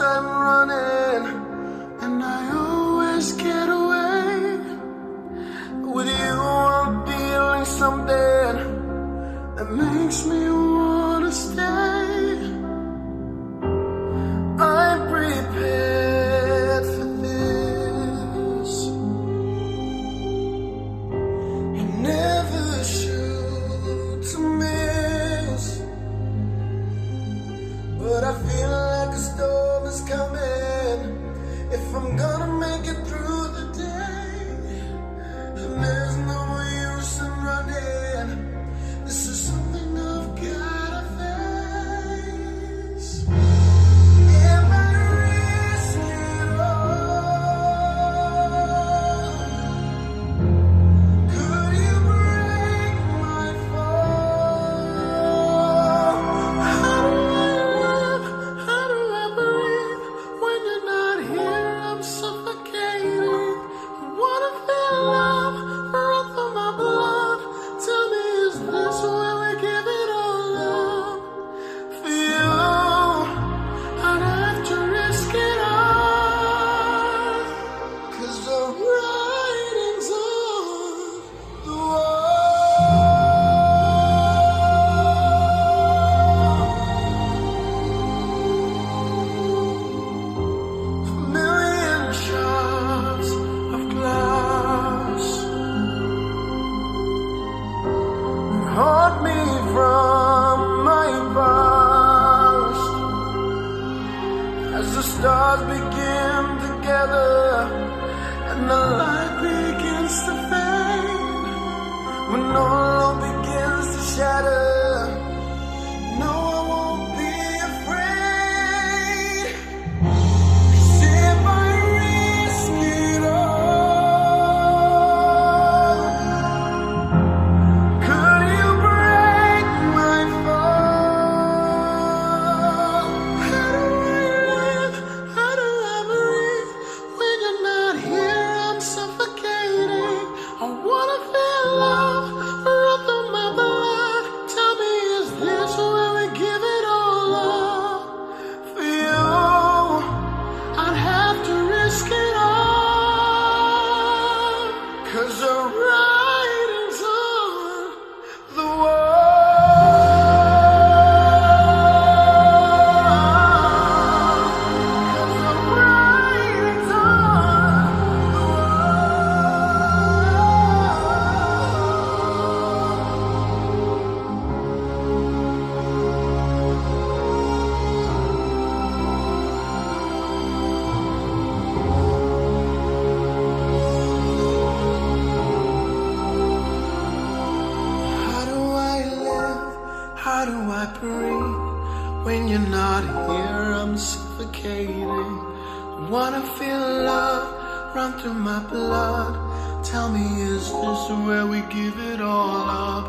I'm running, and I always get away. With you I'm feeling something that makes me wanna stay. I'm prepared for this. You never shoot to miss, but I feel like a storm is coming. If I'm gonna make it through the day, and there's no more use in running. This is something I've gotta face. If I risk it all, could you break my fall? How do I live? How do I breathe? When you're not here, I'm suffocating. I wanna feel love run through my blood. Tell me, is this where we give it all up? For you, I'd have to risk it all. 'Cause the writing's on the wall. A million shards of glass haunt me from my past. As the stars begin to gather and the light begins to fade, when all begins to shatter, no, I won't be afraid. 'Cause if I risk it all, could you break my fall? How do I live? How do I breathe? When you're not here, I'm suffocating. I wanna feel love run through my blood. Tell me, is this where we give it all up? For you, I'd have to risk it all. 'Cause the writing's on the wall. 'Cause the writing's on the How do I live? How do I breathe? When you're not here, I'm suffocating. I wanna feel love run through my blood. Tell me, is this where we give it all up?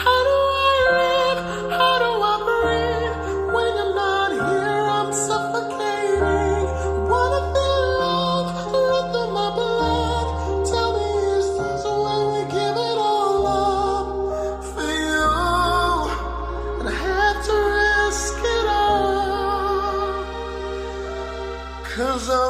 How do I live? How do I breathe? When you're not here, I'm suffocating. I wanna feel love run through my blood. Tell me, is this where we give it all up? For you, and I have to risk it all. 'Cause I